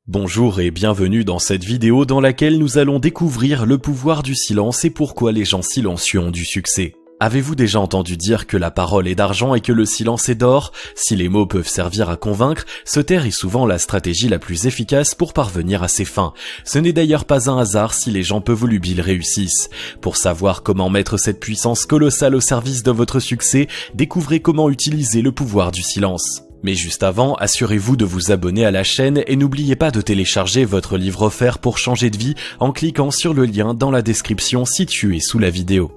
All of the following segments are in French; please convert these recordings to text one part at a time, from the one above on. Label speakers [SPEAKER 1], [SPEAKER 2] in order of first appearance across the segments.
[SPEAKER 1] Bonjour et bienvenue dans cette vidéo dans laquelle nous allons découvrir le pouvoir du silence et pourquoi les gens silencieux ont du succès. Avez-vous déjà entendu dire que la parole est d'argent et que le silence est d'or? Si les mots peuvent servir à convaincre, se taire est souvent la stratégie la plus efficace pour parvenir à ses fins. Ce n'est d'ailleurs pas un hasard si les gens peu volubiles réussissent. Pour savoir comment mettre cette puissance colossale au service de votre succès, découvrez comment utiliser le pouvoir du silence. Mais juste avant, assurez-vous de vous abonner à la chaîne et n'oubliez pas de télécharger votre livre offert pour changer de vie en cliquant sur le lien dans la description située sous la vidéo.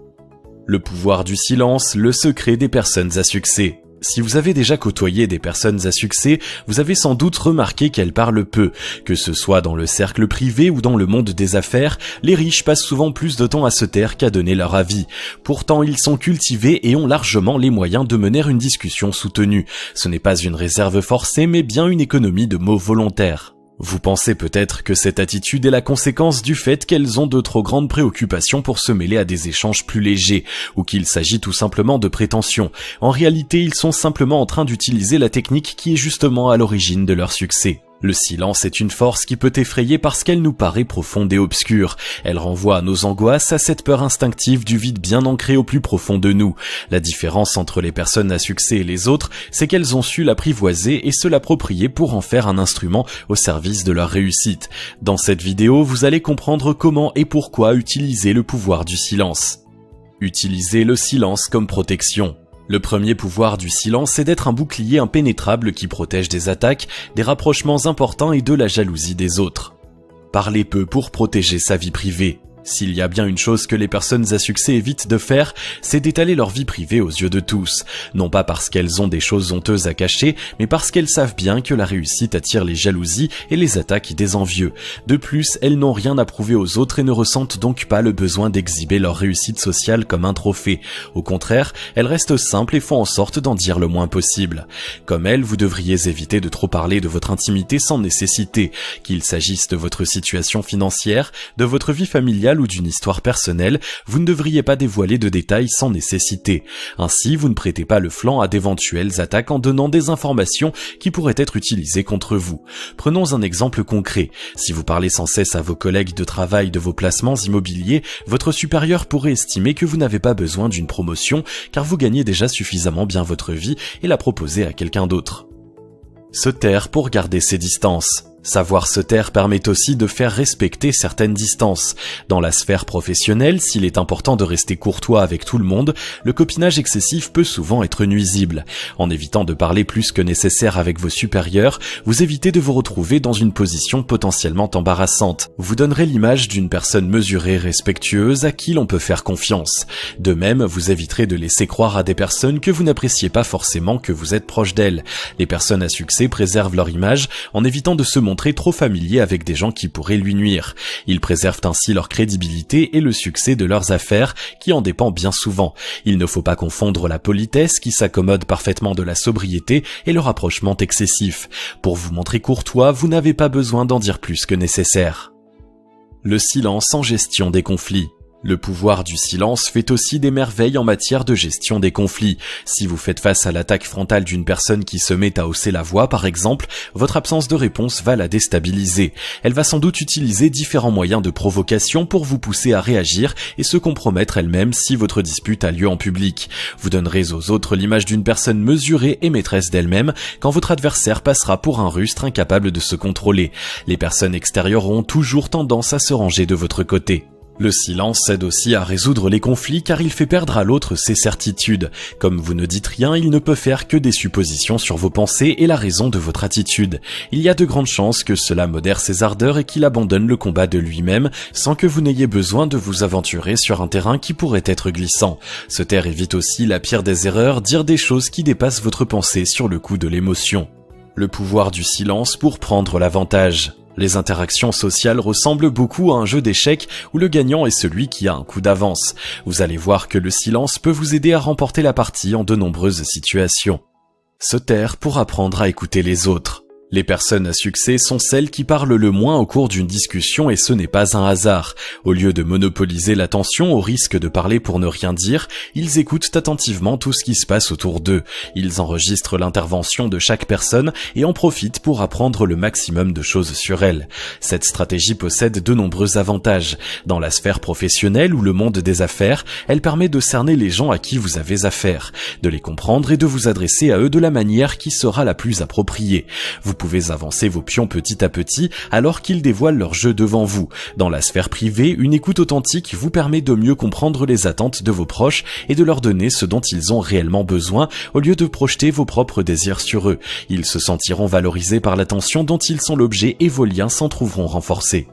[SPEAKER 1] Le pouvoir du silence, le secret des personnes à succès. Si vous avez déjà côtoyé des personnes à succès, vous avez sans doute remarqué qu'elles parlent peu. Que ce soit dans le cercle privé ou dans le monde des affaires, les riches passent souvent plus de temps à se taire qu'à donner leur avis. Pourtant, ils sont cultivés et ont largement les moyens de mener une discussion soutenue. Ce n'est pas une réserve forcée, mais bien une économie de mots volontaires. Vous pensez peut-être que cette attitude est la conséquence du fait qu'elles ont de trop grandes préoccupations pour se mêler à des échanges plus légers, ou qu'il s'agit tout simplement de prétention. En réalité, ils sont simplement en train d'utiliser la technique qui est justement à l'origine de leur succès. Le silence est une force qui peut effrayer parce qu'elle nous paraît profonde et obscure. Elle renvoie à nos angoisses, à cette peur instinctive du vide bien ancré au plus profond de nous. La différence entre les personnes à succès et les autres, c'est qu'elles ont su l'apprivoiser et se l'approprier pour en faire un instrument au service de leur réussite. Dans cette vidéo, vous allez comprendre comment et pourquoi utiliser le pouvoir du silence. Utilisez le silence comme protection. Le premier pouvoir du silence est d'être un bouclier impénétrable qui protège des attaques, des rapprochements importants et de la jalousie des autres. Parler peu pour protéger sa vie privée. S'il y a bien une chose que les personnes à succès évitent de faire, c'est d'étaler leur vie privée aux yeux de tous. Non pas parce qu'elles ont des choses honteuses à cacher, mais parce qu'elles savent bien que la réussite attire les jalousies et les attaques des envieux. De plus, elles n'ont rien à prouver aux autres et ne ressentent donc pas le besoin d'exhiber leur réussite sociale comme un trophée. Au contraire, elles restent simples et font en sorte d'en dire le moins possible. Comme elles, vous devriez éviter de trop parler de votre intimité sans nécessité, qu'il s'agisse de votre situation financière, de votre vie familiale ou d'une histoire personnelle, vous ne devriez pas dévoiler de détails sans nécessité. Ainsi, vous ne prêtez pas le flanc à d'éventuelles attaques en donnant des informations qui pourraient être utilisées contre vous. Prenons un exemple concret. Si vous parlez sans cesse à vos collègues de travail de vos placements immobiliers, votre supérieur pourrait estimer que vous n'avez pas besoin d'une promotion car vous gagnez déjà suffisamment bien votre vie et la proposer à quelqu'un d'autre. Se taire pour garder ses distances. Savoir se taire permet aussi de faire respecter certaines distances. Dans la sphère professionnelle, s'il est important de rester courtois avec tout le monde, le copinage excessif peut souvent être nuisible. En évitant de parler plus que nécessaire avec vos supérieurs, vous évitez de vous retrouver dans une position potentiellement embarrassante. Vous donnerez l'image d'une personne mesurée et respectueuse à qui l'on peut faire confiance. De même, vous éviterez de laisser croire à des personnes que vous n'appréciez pas forcément que vous êtes proche d'elles. Les personnes à succès préservent leur image en évitant de se montrer trop familier avec des gens qui pourraient lui nuire. Ils préservent ainsi leur crédibilité et le succès de leurs affaires qui en dépend bien souvent. Il ne faut pas confondre la politesse qui s'accommode parfaitement de la sobriété et le rapprochement excessif. Pour vous montrer courtois, vous n'avez pas besoin d'en dire plus que nécessaire. Le silence en gestion des conflits. Le pouvoir du silence fait aussi des merveilles en matière de gestion des conflits. Si vous faites face à l'attaque frontale d'une personne qui se met à hausser la voix, par exemple, votre absence de réponse va la déstabiliser. Elle va sans doute utiliser différents moyens de provocation pour vous pousser à réagir et se compromettre elle-même si votre dispute a lieu en public. Vous donnerez aux autres l'image d'une personne mesurée et maîtresse d'elle-même quand votre adversaire passera pour un rustre incapable de se contrôler. Les personnes extérieures auront toujours tendance à se ranger de votre côté. Le silence aide aussi à résoudre les conflits car il fait perdre à l'autre ses certitudes. Comme vous ne dites rien, il ne peut faire que des suppositions sur vos pensées et la raison de votre attitude. Il y a de grandes chances que cela modère ses ardeurs et qu'il abandonne le combat de lui-même sans que vous n'ayez besoin de vous aventurer sur un terrain qui pourrait être glissant. Se taire évite aussi la pire des erreurs, dire des choses qui dépassent votre pensée sur le coup de l'émotion. Le pouvoir du silence pour prendre l'avantage. Les interactions sociales ressemblent beaucoup à un jeu d'échecs où le gagnant est celui qui a un coup d'avance. Vous allez voir que le silence peut vous aider à remporter la partie en de nombreuses situations. Se taire pour apprendre à écouter les autres. Les personnes à succès sont celles qui parlent le moins au cours d'une discussion et ce n'est pas un hasard. Au lieu de monopoliser l'attention au risque de parler pour ne rien dire, ils écoutent attentivement tout ce qui se passe autour d'eux. Ils enregistrent l'intervention de chaque personne et en profitent pour apprendre le maximum de choses sur elle. Cette stratégie possède de nombreux avantages. Dans la sphère professionnelle ou le monde des affaires, elle permet de cerner les gens à qui vous avez affaire, de les comprendre et de vous adresser à eux de la manière qui sera la plus appropriée. Vous pouvez avancer vos pions petit à petit alors qu'ils dévoilent leur jeu devant vous. Dans la sphère privée, une écoute authentique vous permet de mieux comprendre les attentes de vos proches et de leur donner ce dont ils ont réellement besoin au lieu de projeter vos propres désirs sur eux. Ils se sentiront valorisés par l'attention dont ils sont l'objet et vos liens s'en trouveront renforcés.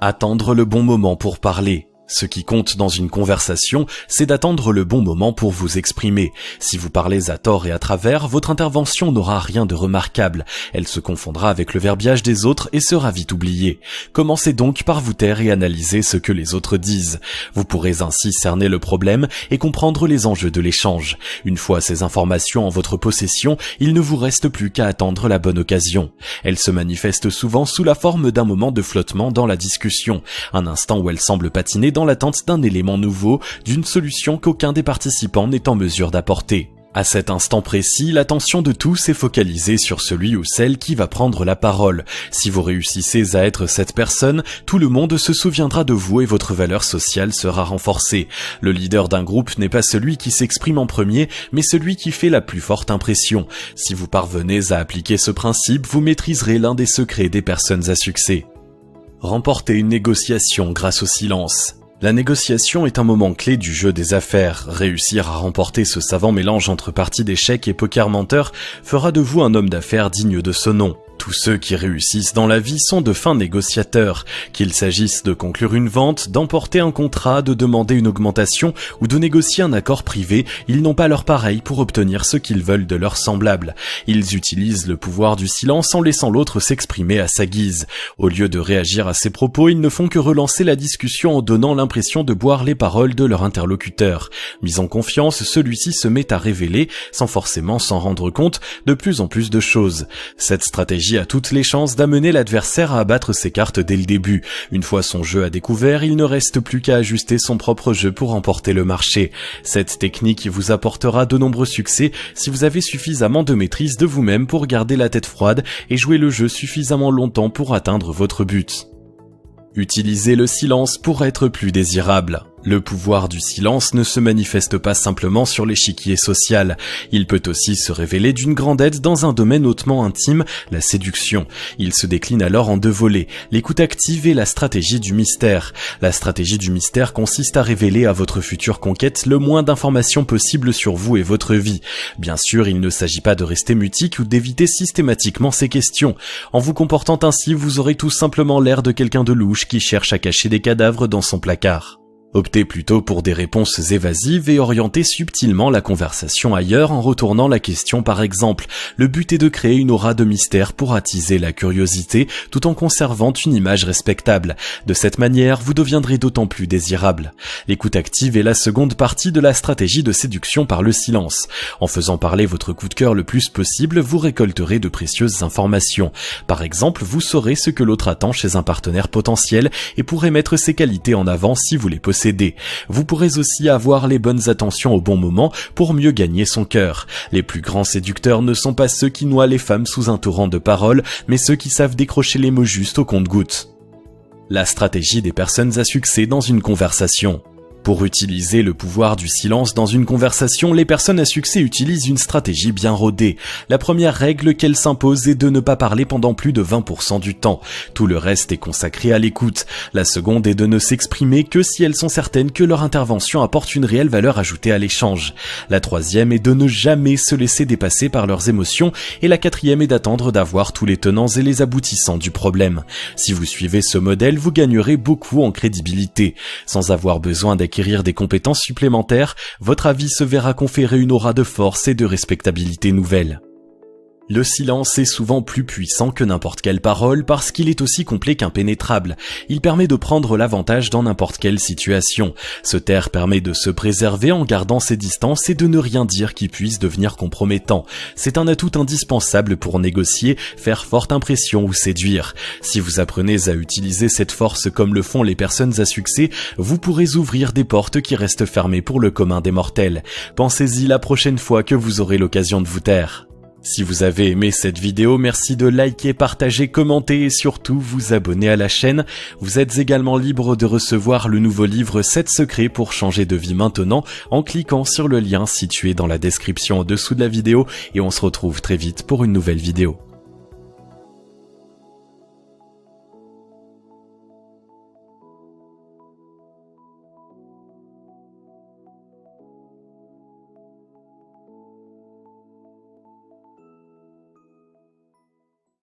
[SPEAKER 1] Attendre le bon moment pour parler. Ce qui compte dans une conversation, c'est d'attendre le bon moment pour vous exprimer. Si vous parlez à tort et à travers, votre intervention n'aura rien de remarquable. Elle se confondra avec le verbiage des autres et sera vite oubliée. Commencez donc par vous taire et analyser ce que les autres disent. Vous pourrez ainsi cerner le problème et comprendre les enjeux de l'échange. Une fois ces informations en votre possession, il ne vous reste plus qu'à attendre la bonne occasion. Elle se manifeste souvent sous la forme d'un moment de flottement dans la discussion, un instant où elle semble patiner dans l'attente d'un élément nouveau, d'une solution qu'aucun des participants n'est en mesure d'apporter. À cet instant précis, l'attention de tous est focalisée sur celui ou celle qui va prendre la parole. Si vous réussissez à être cette personne, tout le monde se souviendra de vous et votre valeur sociale sera renforcée. Le leader d'un groupe n'est pas celui qui s'exprime en premier, mais celui qui fait la plus forte impression. Si vous parvenez à appliquer ce principe, vous maîtriserez l'un des secrets des personnes à succès. Remporter une négociation grâce au silence. La négociation est un moment clé du jeu des affaires. Réussir à remporter ce savant mélange entre partie d'échecs et poker menteur fera de vous un homme d'affaires digne de ce nom. Tous ceux qui réussissent dans la vie sont de fins négociateurs. Qu'il s'agisse de conclure une vente, d'emporter un contrat, de demander une augmentation ou de négocier un accord privé, ils n'ont pas leur pareil pour obtenir ce qu'ils veulent de leurs semblables. Ils utilisent le pouvoir du silence en laissant l'autre s'exprimer à sa guise. Au lieu de réagir à ses propos, ils ne font que relancer la discussion en donnant l'impression de boire les paroles de leur interlocuteur. Mis en confiance, celui-ci se met à révéler, sans forcément s'en rendre compte, de plus en plus de choses. Cette stratégie a toutes les chances d'amener l'adversaire à abattre ses cartes dès le début. Une fois son jeu à découvert, il ne reste plus qu'à ajuster son propre jeu pour remporter le marché. Cette technique vous apportera de nombreux succès si vous avez suffisamment de maîtrise de vous-même pour garder la tête froide et jouer le jeu suffisamment longtemps pour atteindre votre but. Utilisez le silence pour être plus désirable. Le pouvoir du silence ne se manifeste pas simplement sur l'échiquier social. Il peut aussi se révéler d'une grande aide dans un domaine hautement intime, la séduction. Il se décline alors en deux volets, l'écoute active et la stratégie du mystère. La stratégie du mystère consiste à révéler à votre future conquête le moins d'informations possible sur vous et votre vie. Bien sûr, il ne s'agit pas de rester mutique ou d'éviter systématiquement ces questions. En vous comportant ainsi, vous aurez tout simplement l'air de quelqu'un de louche qui cherche à cacher des cadavres dans son placard. Optez plutôt pour des réponses évasives et orientez subtilement la conversation ailleurs en retournant la question par exemple. Le but est de créer une aura de mystère pour attiser la curiosité tout en conservant une image respectable. De cette manière, vous deviendrez d'autant plus désirable. L'écoute active est la seconde partie de la stratégie de séduction par le silence. En faisant parler votre coup de cœur le plus possible, vous récolterez de précieuses informations. Par exemple, vous saurez ce que l'autre attend chez un partenaire potentiel et pourrez mettre ses qualités en avant si vous les possédez. Vous pourrez aussi avoir les bonnes attentions au bon moment pour mieux gagner son cœur. Les plus grands séducteurs ne sont pas ceux qui noient les femmes sous un torrent de paroles, mais ceux qui savent décrocher les mots justes au compte-gouttes. La stratégie des personnes à succès dans une conversation. Pour utiliser le pouvoir du silence dans une conversation, les personnes à succès utilisent une stratégie bien rodée. La première règle qu'elles s'imposent est de ne pas parler pendant plus de 20% du temps. Tout le reste est consacré à l'écoute. La seconde est de ne s'exprimer que si elles sont certaines que leur intervention apporte une réelle valeur ajoutée à l'échange. La troisième est de ne jamais se laisser dépasser par leurs émotions et la quatrième est d'attendre d'avoir tous les tenants et les aboutissants du problème. Si vous suivez ce modèle, vous gagnerez beaucoup en crédibilité. Sans avoir besoin d'acquérir des compétences supplémentaires, votre avis se verra conférer une aura de force et de respectabilité nouvelle. Le silence est souvent plus puissant que n'importe quelle parole parce qu'il est aussi complet qu'impénétrable. Il permet de prendre l'avantage dans n'importe quelle situation. Se taire permet de se préserver en gardant ses distances et de ne rien dire qui puisse devenir compromettant. C'est un atout indispensable pour négocier, faire forte impression ou séduire. Si vous apprenez à utiliser cette force comme le font les personnes à succès, vous pourrez ouvrir des portes qui restent fermées pour le commun des mortels. Pensez-y la prochaine fois que vous aurez l'occasion de vous taire. Si vous avez aimé cette vidéo, merci de liker, partager, commenter et surtout vous abonner à la chaîne. Vous êtes également libre de recevoir le nouveau livre 7 secrets pour changer de vie maintenant en cliquant sur le lien situé dans la description en dessous de la vidéo et on se retrouve très vite pour une nouvelle vidéo.